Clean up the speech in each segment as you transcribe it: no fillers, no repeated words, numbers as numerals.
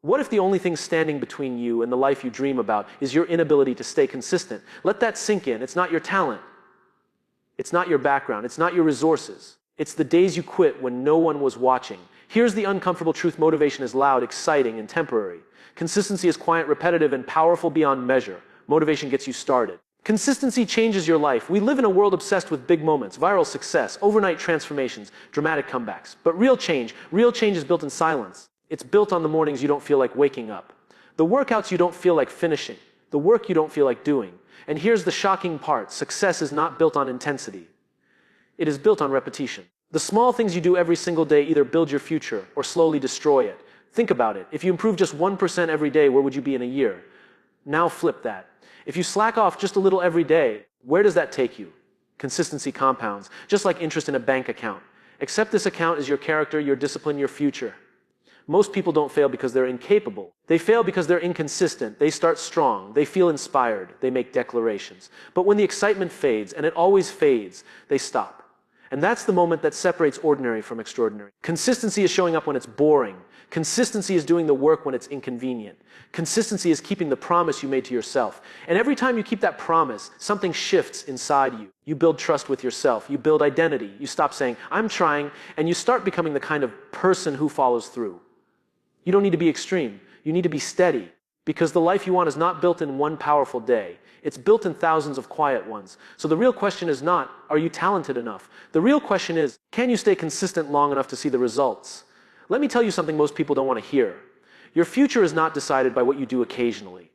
What if the only thing standing between you and the life you dream about is your inability to stay consistent? Let that sink in. It's not your talent. It's not your background. It's not your resources. It's the days you quit when no one was watching. Here's the uncomfortable truth. Motivation is loud, exciting, and temporary. Consistency is quiet, repetitive, and powerful beyond measure. Motivation gets you started. Consistency changes your life. We live in a world obsessed with big moments, viral success, overnight transformations, dramatic comebacks. But real change is built in silence. It's built on the mornings you don't feel like waking up, the workouts you don't feel like finishing, the work you don't feel like doing. And here's the shocking part. Success is not built on intensity. It is built on repetition. The small things you do every single day either build your future or slowly destroy it. Think about it. If you improve just 1% every day, where would you be in a year? Now flip that. If you slack off just a little every day, where does that take you? Consistency compounds, just like interest in a bank account. Except this account is your character, your discipline, your future. Most people don't fail because they're incapable. They fail because they're inconsistent. They start strong. They feel inspired. They make declarations. But when the excitement fades, and it always fades, they stop. And that's the moment that separates ordinary from extraordinary. Consistency is showing up when it's boring. Consistency is doing the work when it's inconvenient. Consistency is keeping the promise you made to yourself. And every time you keep that promise, something shifts inside you. You build trust with yourself. You build identity. You stop saying, I'm trying, and you start becoming the kind of person who follows through. You don't need to be extreme. You need to be steady. Because the life you want is not built in one powerful day. It's built in thousands of quiet ones. So the real question is not, are you talented enough? The real question is, can you stay consistent long enough to see the results? Let me tell you something most people don't want to hear. Your future is not decided by what you do occasionally.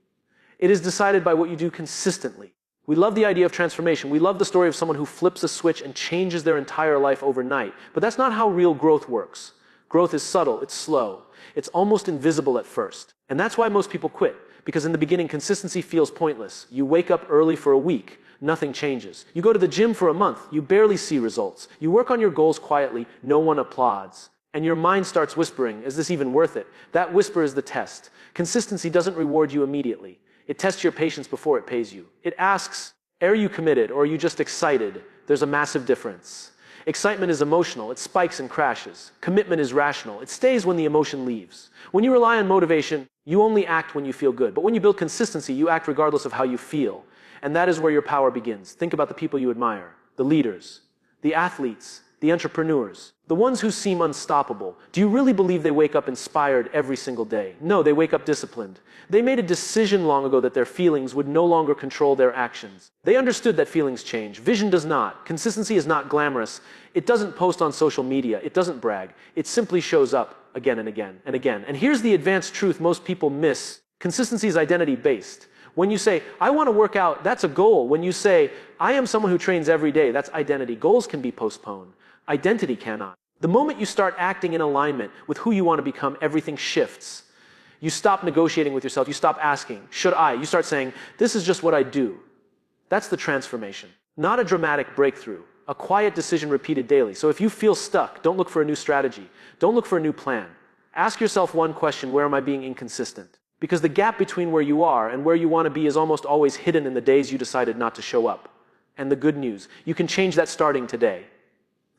It is decided by what you do consistently. We love the idea of transformation. We love the story of someone who flips a switch and changes their entire life overnight. But that's not how real growth works. Growth is subtle. It's slow. It's almost invisible at first. And that's why most people quit. Because in the beginning, consistency feels pointless. You wake up early for a week. Nothing changes. You go to the gym for a month. You barely see results. You work on your goals quietly. No one applauds. And your mind starts whispering, is this even worth it? That whisper is the test. Consistency doesn't reward you immediately. It tests your patience before it pays you. It asks, are you committed or are you just excited? There's a massive difference. Excitement is emotional. It spikes and crashes. Commitment is rational. It stays when the emotion leaves. When you rely on motivation, you only act when you feel good. But when you build consistency, you act regardless of how you feel. And that is where your power begins. Think about the people you admire, the leaders, the athletes, the entrepreneurs, the ones who seem unstoppable. Do you really believe they wake up inspired every single day? No, they wake up disciplined. They made a decision long ago that their feelings would no longer control their actions. They understood that feelings change. Vision does not. Consistency is not glamorous. It doesn't post on social media. It doesn't brag. It simply shows up again and again and again. And here's the advanced truth most people miss. Consistency is identity-based. When you say, I want to work out, that's a goal. When you say, I am someone who trains every day, that's identity. Goals can be postponed. Identity cannot. The moment you start acting in alignment with who you want to become, everything shifts. You stop negotiating with yourself. You stop asking, should I? You start saying, this is just what I do. That's the transformation. Not a dramatic breakthrough. A quiet decision repeated daily. So if you feel stuck, don't look for a new strategy. Don't look for a new plan. Ask yourself one question, where am I being inconsistent? Because the gap between where you are and where you want to be is almost always hidden in the days you decided not to show up. And the good news, you can change that starting today.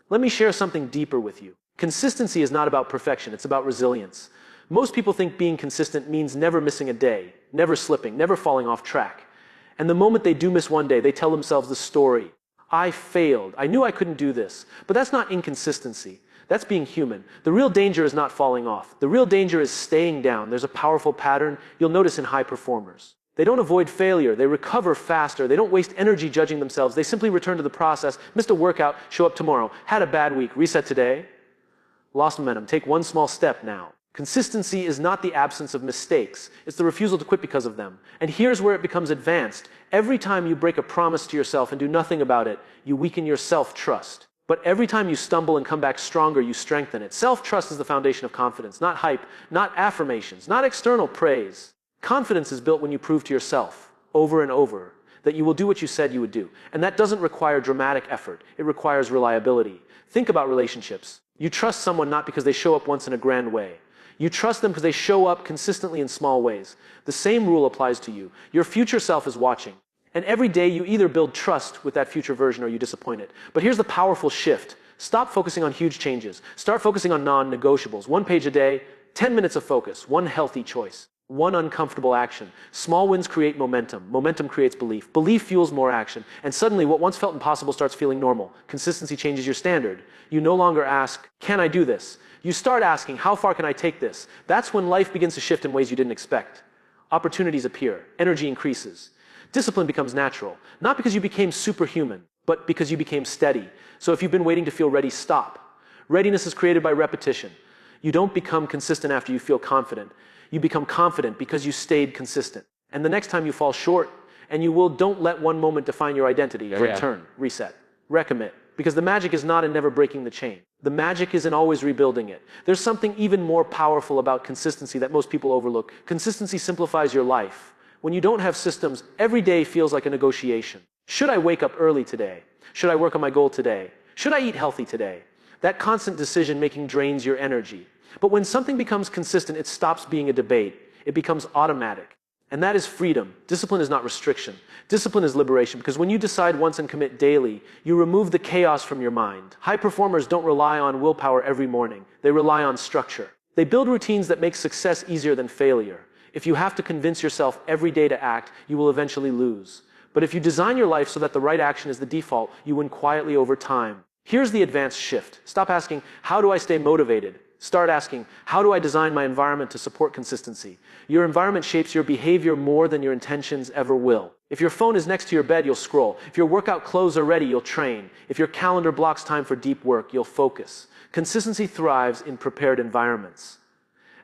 Let me share something deeper with you. Consistency is not about perfection, it's about resilience. Most people think being consistent means never missing a day, never slipping, never falling off track. And the moment they do miss one day, they tell themselves the story. I failed. I knew I couldn't do this. But that's not inconsistency. That's being human. The real danger is not falling off. The real danger is staying down. There's a powerful pattern you'll notice in high performers. They don't avoid failure. They recover faster. They don't waste energy judging themselves. They simply return to the process. Missed a workout, show up tomorrow. Had a bad week, reset today. Lost momentum. Take one small step now. Consistency is not the absence of mistakes. It's the refusal to quit because of them. And here's where it becomes advanced. Every time you break a promise to yourself and do nothing about it, you weaken your self-trust. But every time you stumble and come back stronger, you strengthen it. Self-trust is the foundation of confidence, not hype, not affirmations, not external praise. Confidence is built when you prove to yourself, over and over, that you will do what you said you would do. And that doesn't require dramatic effort. It requires reliability. Think about relationships. You trust someone not because they show up once in a grand way. You trust them because they show up consistently in small ways. The same rule applies to you. Your future self is watching. And every day you either build trust with that future version or you disappoint it. But here's the powerful shift. Stop focusing on huge changes. Start focusing on non-negotiables. 1 page a day, 10 minutes of focus, one healthy choice, one uncomfortable action. Small wins create momentum. Momentum creates belief. Belief fuels more action. And suddenly, what once felt impossible starts feeling normal. Consistency changes your standard. You no longer ask, can I do this? You start asking, how far can I take this? That's when life begins to shift in ways you didn't expect. Opportunities appear. Energy increases. Discipline becomes natural. Not because you became superhuman, but because you became steady. So if you've been waiting to feel ready, stop. Readiness is created by repetition. You don't become consistent after you feel confident. You become confident because you stayed consistent. And the next time you fall short, and you will, don't let one moment define your identity. Return, reset, recommit. Because the magic is not in never breaking the chain. The magic is in always rebuilding it. There's something even more powerful about consistency that most people overlook. Consistency simplifies your life. When you don't have systems, every day feels like a negotiation. Should I wake up early today? Should I work on my goal today? Should I eat healthy today? That constant decision-making drains your energy. But when something becomes consistent, it stops being a debate. It becomes automatic. And that is freedom. Discipline is not restriction. Discipline is liberation, because when you decide once and commit daily, you remove the chaos from your mind. High performers don't rely on willpower every morning. They rely on structure. They build routines that make success easier than failure. If you have to convince yourself every day to act, you will eventually lose. But if you design your life so that the right action is the default, you win quietly over time. Here's the advanced shift. Stop asking, how do I stay motivated? Start asking, how do I design my environment to support consistency? Your environment shapes your behavior more than your intentions ever will. If your phone is next to your bed, you'll scroll. If your workout clothes are ready, you'll train. If your calendar blocks time for deep work, you'll focus. Consistency thrives in prepared environments.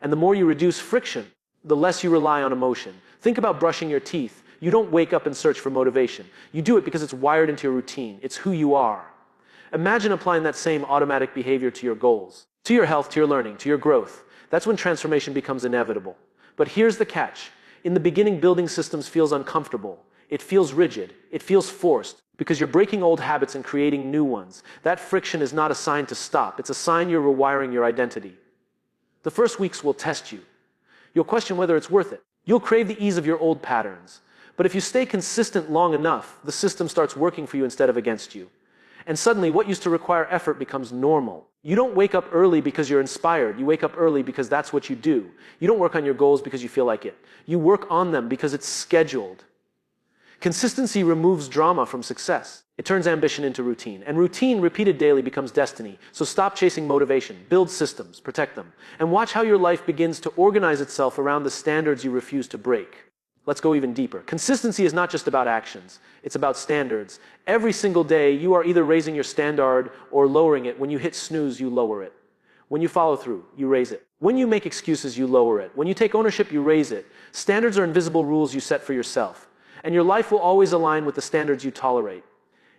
And the more you reduce friction, the less you rely on emotion. Think about brushing your teeth. You don't wake up and search for motivation. You do it because it's wired into your routine. It's who you are. Imagine applying that same automatic behavior to your goals, to your health, to your learning, to your growth. That's when transformation becomes inevitable. But here's the catch. In the beginning, building systems feels uncomfortable. It feels rigid. It feels forced, because you're breaking old habits and creating new ones. That friction is not a sign to stop. It's a sign you're rewiring your identity. The first weeks will test you. You'll question whether it's worth it. You'll crave the ease of your old patterns. But if you stay consistent long enough, the system starts working for you instead of against you. And suddenly, what used to require effort becomes normal. You don't wake up early because you're inspired. You wake up early because that's what you do. You don't work on your goals because you feel like it. You work on them because it's scheduled. Consistency removes drama from success. It turns ambition into routine. And routine, repeated daily, becomes destiny. So stop chasing motivation. Build systems. Protect them. And watch how your life begins to organize itself around the standards you refuse to break. Let's go even deeper. Consistency is not just about actions. It's about standards. Every single day, you are either raising your standard or lowering it. When you hit snooze, you lower it. When you follow through, you raise it. When you make excuses, you lower it. When you take ownership, you raise it. Standards are invisible rules you set for yourself. And your life will always align with the standards you tolerate.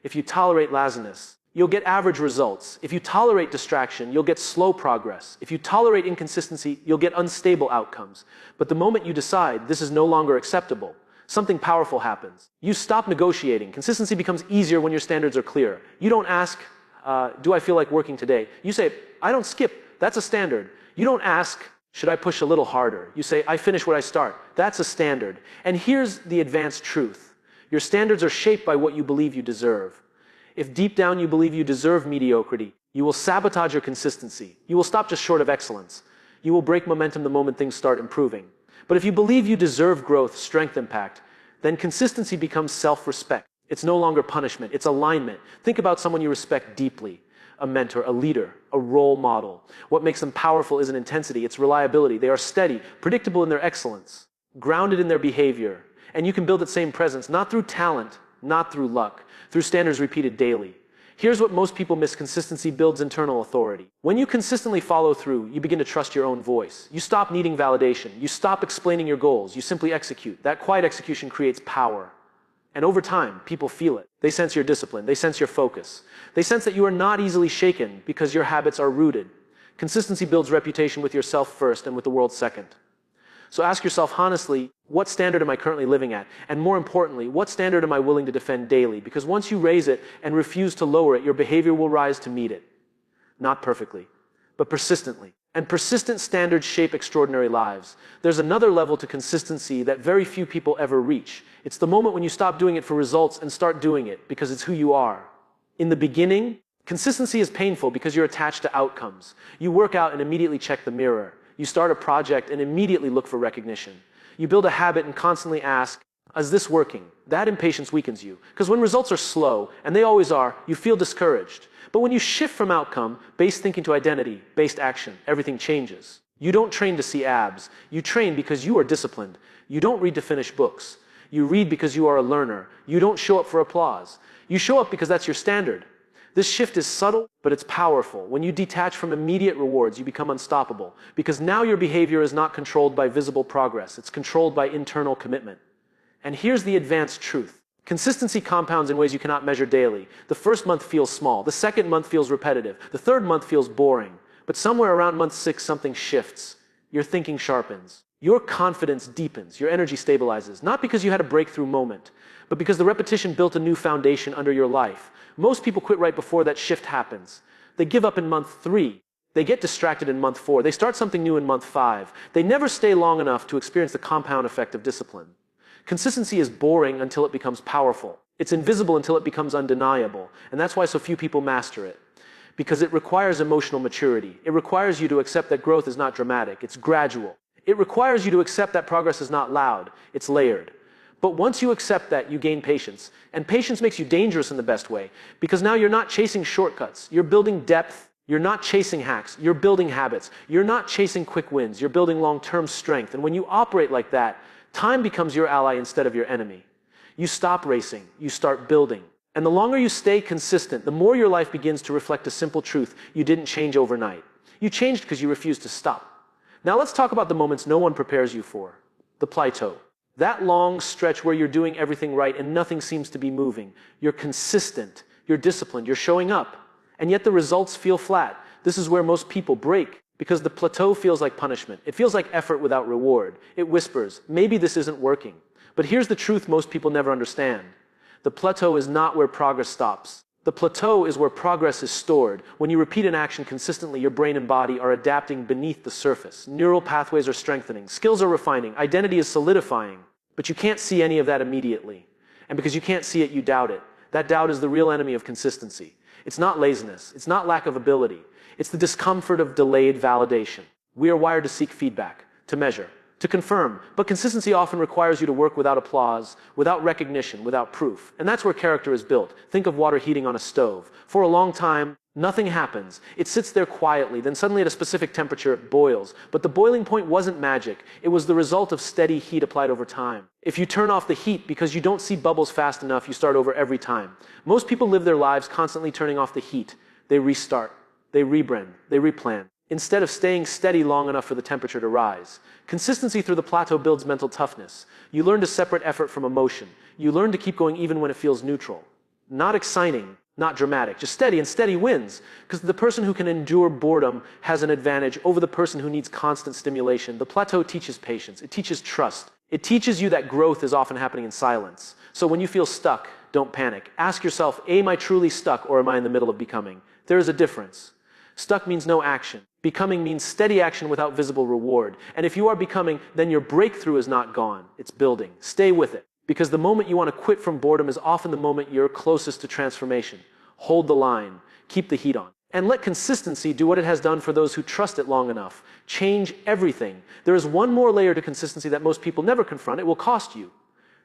If you tolerate laziness, you'll get average results. If you tolerate distraction, you'll get slow progress. If you tolerate inconsistency, you'll get unstable outcomes. But the moment you decide this is no longer acceptable, something powerful happens. You stop negotiating. Consistency becomes easier when your standards are clear. You don't ask, do I feel like working today? You say, I don't skip. That's a standard. You don't ask, should I push a little harder? You say, I finish what I start. That's a standard. And here's the advanced truth. Your standards are shaped by what you believe you deserve. If deep down you believe you deserve mediocrity, you will sabotage your consistency. You will stop just short of excellence. You will break momentum the moment things start improving. But if you believe you deserve growth, strength, impact, then consistency becomes self-respect. It's no longer punishment, it's alignment. Think about someone you respect deeply. A mentor, a leader, a role model. What makes them powerful isn't intensity, it's reliability. They are steady, predictable in their excellence, grounded in their behavior. And you can build that same presence, not through talent, not through luck, through standards repeated daily. Here's what most people miss. Consistency builds internal authority. When you consistently follow through, you begin to trust your own voice. You stop needing validation. You stop explaining your goals. You simply execute. That quiet execution creates power. And over time, people feel it. They sense your discipline. They sense your focus. They sense that you are not easily shaken because your habits are rooted. Consistency builds reputation with yourself first and with the world second. So ask yourself honestly, what standard am I currently living at? And more importantly, what standard am I willing to defend daily? Because once you raise it and refuse to lower it, your behavior will rise to meet it. Not perfectly, but persistently. And persistent standards shape extraordinary lives. There's another level to consistency that very few people ever reach. It's the moment when you stop doing it for results and start doing it because it's who you are. In the beginning, consistency is painful because you're attached to outcomes. You work out and immediately check the mirror. You start a project and immediately look for recognition. You build a habit and constantly ask, is this working? That impatience weakens you. Because when results are slow, and they always are, you feel discouraged. But when you shift from outcome-based thinking to identity-based action, everything changes. You don't train to see abs. You train because you are disciplined. You don't read to finish books. You read because you are a learner. You don't show up for applause. You show up because that's your standard. This shift is subtle, but it's powerful. When you detach from immediate rewards, you become unstoppable. Because now your behavior is not controlled by visible progress. It's controlled by internal commitment. And here's the advanced truth. Consistency compounds in ways you cannot measure daily. The first month feels small. The second month feels repetitive. The third month feels boring. But somewhere around month 6, something shifts. Your thinking sharpens. Your confidence deepens. Your energy stabilizes. Not because you had a breakthrough moment, but because the repetition built a new foundation under your life. Most people quit right before that shift happens. They give up in month 3. They get distracted in month 4. They start something new in month 5. They never stay long enough to experience the compound effect of discipline. Consistency is boring until it becomes powerful. It's invisible until it becomes undeniable. And that's why so few people master it. Because it requires emotional maturity. It requires you to accept that growth is not dramatic. It's gradual. It requires you to accept that progress is not loud. It's layered. But once you accept that, you gain patience. And patience makes you dangerous in the best way. Because now you're not chasing shortcuts. You're building depth. You're not chasing hacks. You're building habits. You're not chasing quick wins. You're building long-term strength. And when you operate like that, time becomes your ally instead of your enemy. You stop racing. You start building. And the longer you stay consistent, the more your life begins to reflect a simple truth. You didn't change overnight. You changed because you refused to stop. Now let's talk about the moments no one prepares you for. The plateau. That long stretch where you're doing everything right and nothing seems to be moving. You're consistent. You're disciplined. You're showing up. And yet the results feel flat. This is where most people break. Because the plateau feels like punishment. It feels like effort without reward. It whispers, maybe this isn't working. But here's the truth most people never understand. The plateau is not where progress stops. The plateau is where progress is stored. When you repeat an action consistently, your brain and body are adapting beneath the surface. Neural pathways are strengthening. Skills are refining. Identity is solidifying. But you can't see any of that immediately. And because you can't see it, you doubt it. That doubt is the real enemy of consistency. It's not laziness. It's not lack of ability. It's the discomfort of delayed validation. We are wired to seek feedback, to measure, to confirm. But consistency often requires you to work without applause, without recognition, without proof. And that's where character is built. Think of water heating on a stove. For a long time, nothing happens. It sits there quietly. Then suddenly at a specific temperature, it boils. But the boiling point wasn't magic. It was the result of steady heat applied over time. If you turn off the heat because you don't see bubbles fast enough, you start over every time. Most people live their lives constantly turning off the heat. They restart. They rebrand. They replan. Instead of staying steady long enough for the temperature to rise. Consistency through the plateau builds mental toughness. You learn to separate effort from emotion. You learn to keep going even when it feels neutral. Not exciting, not dramatic, just steady, and steady wins. Because the person who can endure boredom has an advantage over the person who needs constant stimulation. The plateau teaches patience. It teaches trust. It teaches you that growth is often happening in silence. So when you feel stuck, don't panic. Ask yourself, am I truly stuck or am I in the middle of becoming? There is a difference. Stuck means no action. Becoming means steady action without visible reward. And if you are becoming, then your breakthrough is not gone. It's building. Stay with it. Because the moment you want to quit from boredom is often the moment you're closest to transformation. Hold the line. Keep the heat on. And let consistency do what it has done for those who trust it long enough. Change everything. There is one more layer to consistency that most people never confront. It will cost you.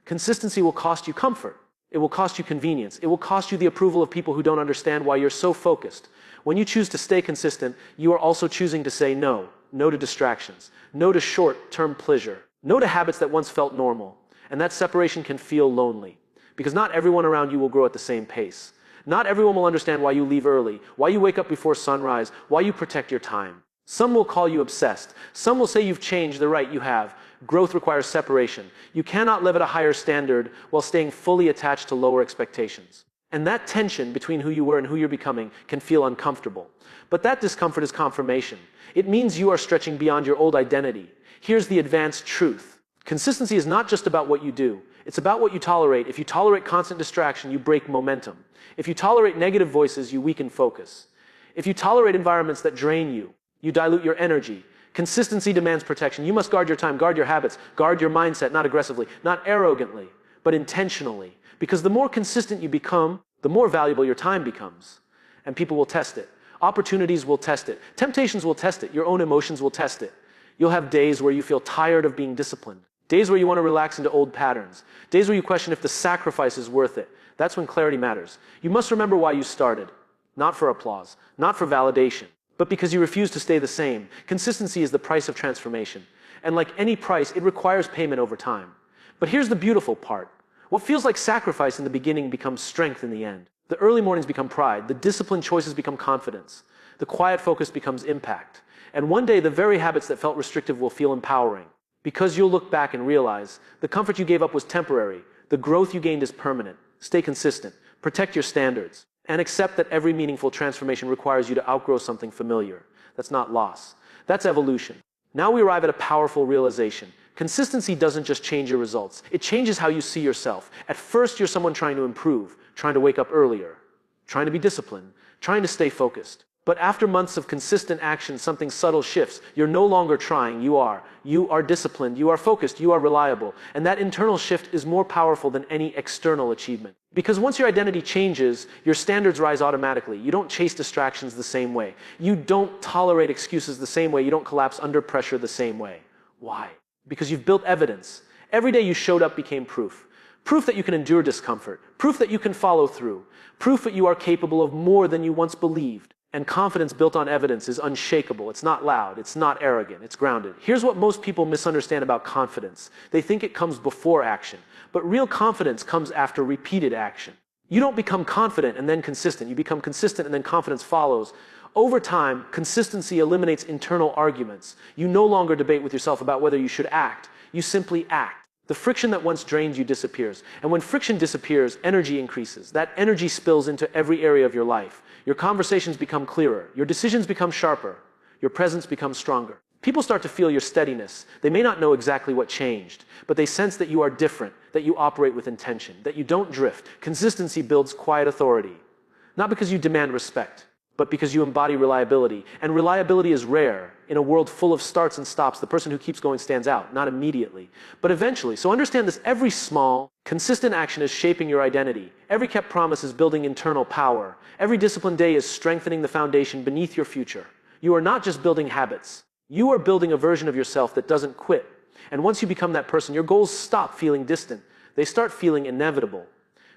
Consistency will cost you comfort. It will cost you convenience. It will cost you the approval of people who don't understand why you're so focused. When you choose to stay consistent, you are also choosing to say no. No to distractions. No to short-term pleasure. No to habits that once felt normal. And that separation can feel lonely. Because not everyone around you will grow at the same pace. Not everyone will understand why you leave early, why you wake up before sunrise, why you protect your time. Some will call you obsessed. Some will say you've changed. The right, you have. Growth requires separation. You cannot live at a higher standard while staying fully attached to lower expectations. And that tension between who you were and who you're becoming can feel uncomfortable. But that discomfort is confirmation. It means you are stretching beyond your old identity. Here's the advanced truth. Consistency is not just about what you do. It's about what you tolerate. If you tolerate constant distraction, you break momentum. If you tolerate negative voices, you weaken focus. If you tolerate environments that drain you, you dilute your energy. Consistency demands protection. You must guard your time, guard your habits, guard your mindset, not aggressively, not arrogantly, but intentionally. Because the more consistent you become, the more valuable your time becomes. And people will test it. Opportunities will test it. Temptations will test it. Your own emotions will test it. You'll have days where you feel tired of being disciplined, days where you want to relax into old patterns, days where you question if the sacrifice is worth it. That's when clarity matters. You must remember why you started. Not for applause, not for validation, but because you refuse to stay the same. Consistency is the price of transformation. And like any price, it requires payment over time. But here's the beautiful part. What feels like sacrifice in the beginning becomes strength in the end. The early mornings become pride. The disciplined choices become confidence. The quiet focus becomes impact. And one day, the very habits that felt restrictive will feel empowering. Because you'll look back and realize the comfort you gave up was temporary. The growth you gained is permanent. Stay consistent. Protect your standards. And accept that every meaningful transformation requires you to outgrow something familiar. That's not loss. That's evolution. Now we arrive at a powerful realization. Consistency doesn't just change your results. It changes how you see yourself. At first, you're someone trying to improve, trying to wake up earlier, trying to be disciplined, trying to stay focused. But after months of consistent action, something subtle shifts. You're no longer trying, you are. You are disciplined, you are focused, you are reliable. And that internal shift is more powerful than any external achievement. Because once your identity changes, your standards rise automatically. You don't chase distractions the same way. You don't tolerate excuses the same way. You don't collapse under pressure the same way. Why? Because you've built evidence. Every day you showed up became proof. Proof that you can endure discomfort. Proof that you can follow through. Proof that you are capable of more than you once believed. And confidence built on evidence is unshakable. It's not loud. It's not arrogant. It's grounded. Here's what most people misunderstand about confidence. They think it comes before action. But real confidence comes after repeated action. You don't become confident and then consistent. You become consistent and then confidence follows. Over time, consistency eliminates internal arguments. You no longer debate with yourself about whether you should act. You simply act. The friction that once drained you disappears. And when friction disappears, energy increases. That energy spills into every area of your life. Your conversations become clearer. Your decisions become sharper. Your presence becomes stronger. People start to feel your steadiness. They may not know exactly what changed, but they sense that you are different, that you operate with intention, that you don't drift. Consistency builds quiet authority. Not because you demand respect, but because you embody reliability. And reliability is rare. In a world full of starts and stops, the person who keeps going stands out, not immediately, but eventually. So understand this, every small, consistent action is shaping your identity. Every kept promise is building internal power. Every disciplined day is strengthening the foundation beneath your future. You are not just building habits. You are building a version of yourself that doesn't quit. And once you become that person, your goals stop feeling distant. They start feeling inevitable.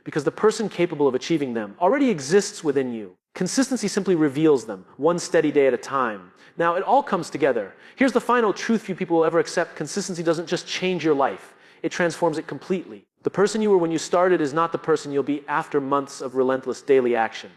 Because the person capable of achieving them already exists within you. Consistency simply reveals them, one steady day at a time. Now, it all comes together. Here's the final truth few people will ever accept. Consistency doesn't just change your life. It transforms it completely. The person you were when you started is not the person you'll be after months of relentless daily action.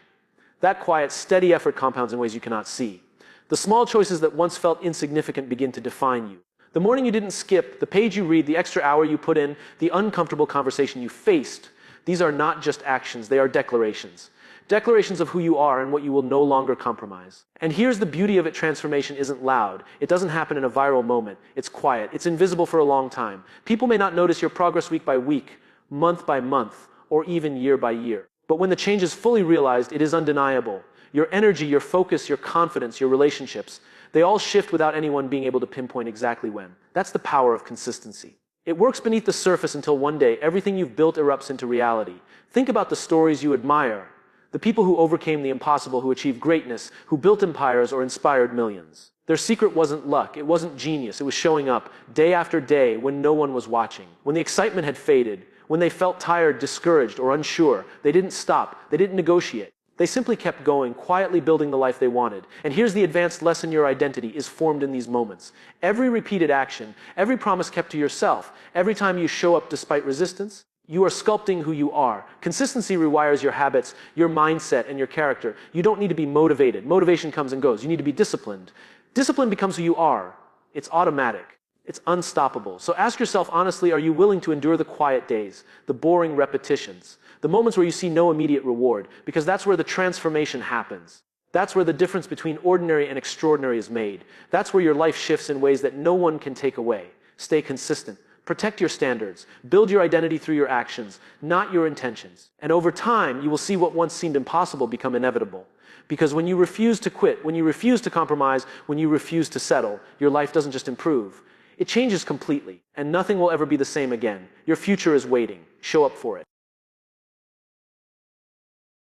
That quiet, steady effort compounds in ways you cannot see. The small choices that once felt insignificant begin to define you. The morning you didn't skip, the page you read, the extra hour you put in, the uncomfortable conversation you faced. These are not just actions, they are declarations. Declarations of who you are and what you will no longer compromise. And here's the beauty of it, transformation isn't loud. It doesn't happen in a viral moment. It's quiet. It's invisible for a long time. People may not notice your progress week by week, month by month, or even year by year. But when the change is fully realized, it is undeniable. Your energy, your focus, your confidence, your relationships, they all shift without anyone being able to pinpoint exactly when. That's the power of consistency. It works beneath the surface until one day everything you've built erupts into reality. Think about the stories you admire. The people who overcame the impossible, who achieved greatness, who built empires or inspired millions. Their secret wasn't luck, it wasn't genius, it was showing up day after day when no one was watching. When the excitement had faded, when they felt tired, discouraged, or unsure, they didn't stop, they didn't negotiate. They simply kept going, quietly building the life they wanted. And here's the advanced lesson: your identity is formed in these moments. Every repeated action, every promise kept to yourself, every time you show up despite resistance, you are sculpting who you are. Consistency rewires your habits, your mindset, and your character. You don't need to be motivated. Motivation comes and goes. You need to be disciplined. Discipline becomes who you are. It's automatic. It's unstoppable. So ask yourself honestly, are you willing to endure the quiet days, the boring repetitions, the moments where you see no immediate reward? Because that's where the transformation happens. That's where the difference between ordinary and extraordinary is made. That's where your life shifts in ways that no one can take away. Stay consistent. Protect your standards. Build your identity through your actions, not your intentions. And over time, you will see what once seemed impossible become inevitable. Because when you refuse to quit, when you refuse to compromise, when you refuse to settle, your life doesn't just improve. It changes completely, and nothing will ever be the same again. Your future is waiting. Show up for it.